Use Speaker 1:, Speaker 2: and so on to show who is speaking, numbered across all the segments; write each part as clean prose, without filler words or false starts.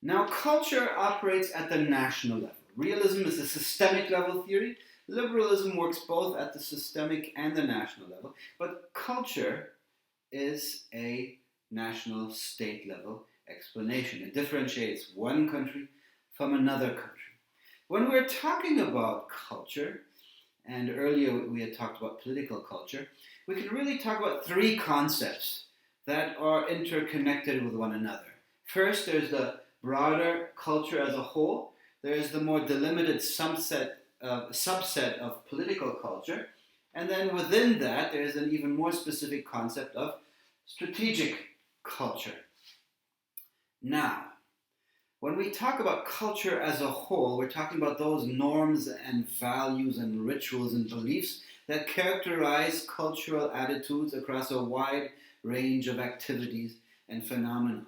Speaker 1: Now, culture operates at the national level. Realism is a systemic level theory. Liberalism works both at the systemic and the national level. But culture is a national state level explanation. It differentiates one country from another country. When we're talking about culture, and earlier we had talked about political culture, we can really talk about three concepts that are interconnected with one another. First, there's the broader culture as a whole. There is the more delimited subset of political culture. And then within that, there is an even more specific concept of strategic culture. Now, when we talk about culture as a whole, we're talking about those norms and values and rituals and beliefs that characterize cultural attitudes across a wide range of activities and phenomena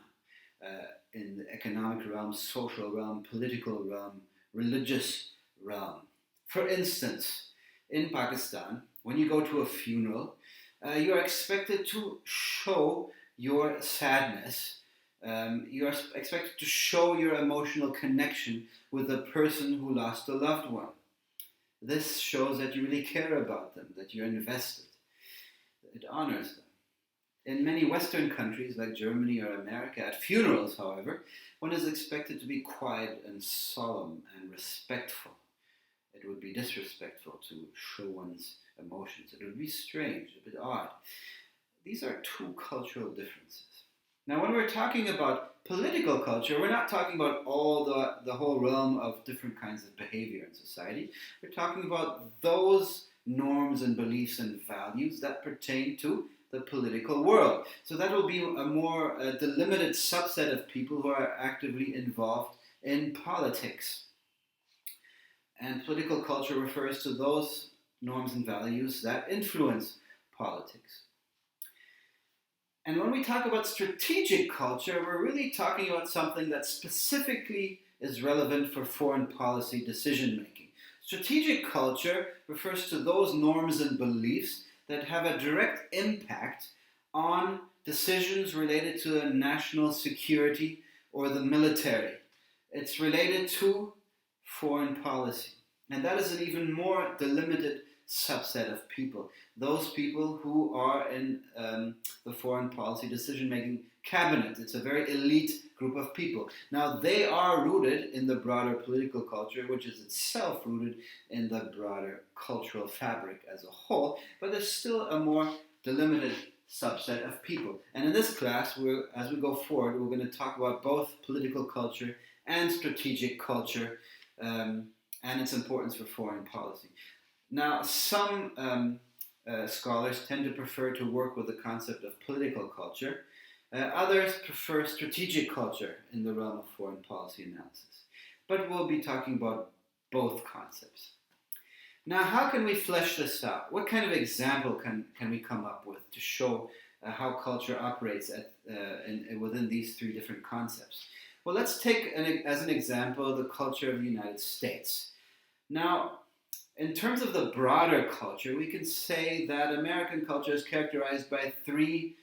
Speaker 1: in the economic realm, social realm, political realm, religious realm. For instance, in Pakistan, when you go to a funeral, you're expected to show your sadness. You're expected to show your emotional connection with the person who lost a loved one. This shows that you really care about them, that you're invested. It honors them. In many Western countries like Germany or America, at funerals, however, one is expected to be quiet and solemn and respectful. It would be disrespectful to show one's emotions. It would be strange, a bit odd. These are two cultural differences. Now, when we're talking about political culture, we're not talking about all the whole realm of different kinds of behavior in society. We're talking about those norms and beliefs and values that pertain to the political world. So that will be a more delimited subset of people who are actively involved in politics. And political culture refers to those norms and values that influence politics. And when we talk about strategic culture, we're really talking about something that specifically is relevant for foreign policy decision making. Strategic culture refers to those norms and beliefs that have a direct impact on decisions related to national security or the military. It's related to foreign policy. And that is an even more delimited subset of people. Those people who are in the foreign policy decision-making cabinet. It's a very elite group of people. Now, they are rooted in the broader political culture, which is itself rooted in the broader cultural fabric as a whole, but there's still a more delimited subset of people. And in this class, as we go forward, we're going to talk about both political culture and strategic culture and its importance for foreign policy. Now, some scholars tend to prefer to work with the concept of political culture. Others prefer strategic culture in the realm of foreign policy analysis. But we'll be talking about both concepts. Now, how can we flesh this out? What kind of example can we come up with to show how culture operates within these three different concepts? Well, let's take as an example the culture of the United States. Now, in terms of the broader culture, we can say that American culture is characterized by three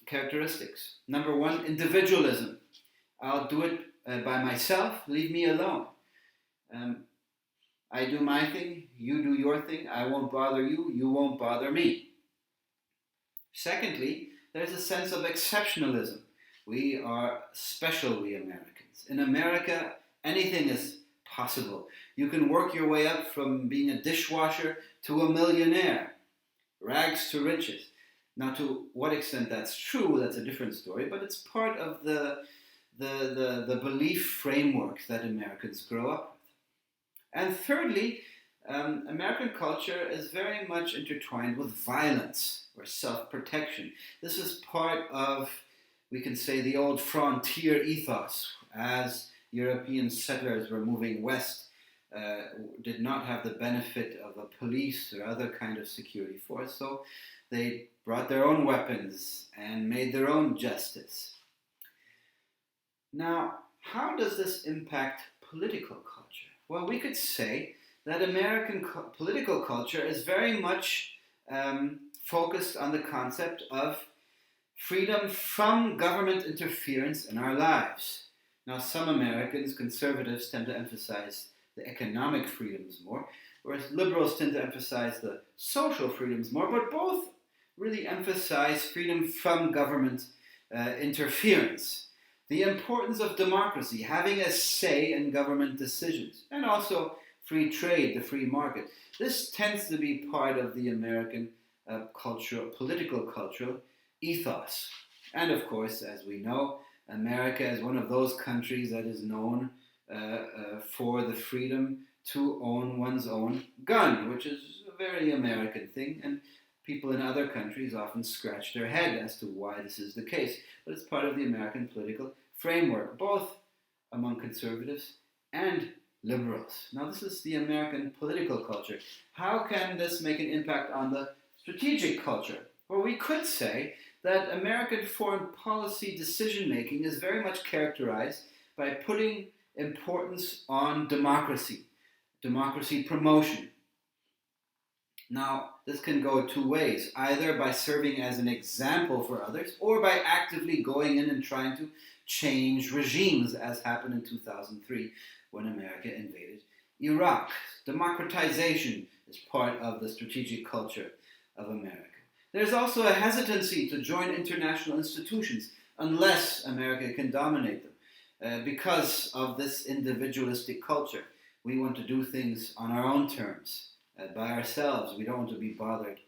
Speaker 1: characteristics. Number one, individualism. I'll do it by myself, leave me alone. I do my thing, you do your thing, I won't bother you, you won't bother me. Secondly, there's a sense of exceptionalism. We are special, we Americans. In America, anything is possible. You can work your way up from being a dishwasher to a millionaire, rags to riches. Now, to what extent that's true, that's a different story, but it's part of the belief framework that Americans grow up with. And thirdly, American culture is very much intertwined with violence or self-protection. This is part of, we can say, the old frontier ethos. As European settlers were moving west, did not have the benefit of a police or other kind of security force, so they brought their own weapons and made their own justice. Now, how does this impact political culture? Well, we could say that American political culture is very much focused on the concept of freedom from government interference in our lives. Now, some Americans, conservatives, tend to emphasize the economic freedoms more, whereas liberals tend to emphasize the social freedoms more, but both really emphasize freedom from government interference. The importance of democracy, having a say in government decisions, and also free trade, the free market. This tends to be part of the American political cultural ethos. And of course, as we know, America is one of those countries that is known for the freedom to own one's own gun, which is a very American thing, and people in other countries often scratch their head as to why this is the case. But it's part of the American political framework, both among conservatives and liberals. Now, this is the American political culture. How can this make an impact on the strategic culture? Well, we could say that American foreign policy decision-making is very much characterized by putting importance on democracy promotion. Now, this can go two ways, either by serving as an example for others or by actively going in and trying to change regimes, as happened in 2003 when America invaded Iraq. Democratization is part of the strategic culture of America. There's also a hesitancy to join international institutions unless America can dominate them because of this individualistic culture. We want to do things on our own terms, by ourselves. We don't want to be bothered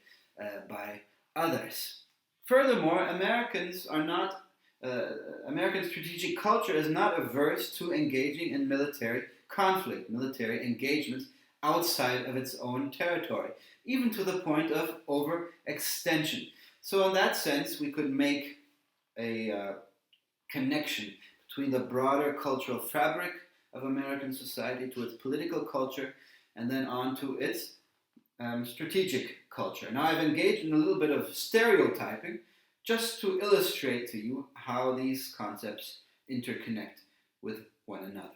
Speaker 1: by others. Furthermore, American strategic culture is not averse to engaging in military conflict, military engagements outside of its own territory, even to the point of overextension. So in that sense, we could make a connection between the broader cultural fabric of American society to its political culture and then on to its strategic culture. Now, I've engaged in a little bit of stereotyping just to illustrate to you how these concepts interconnect with one another.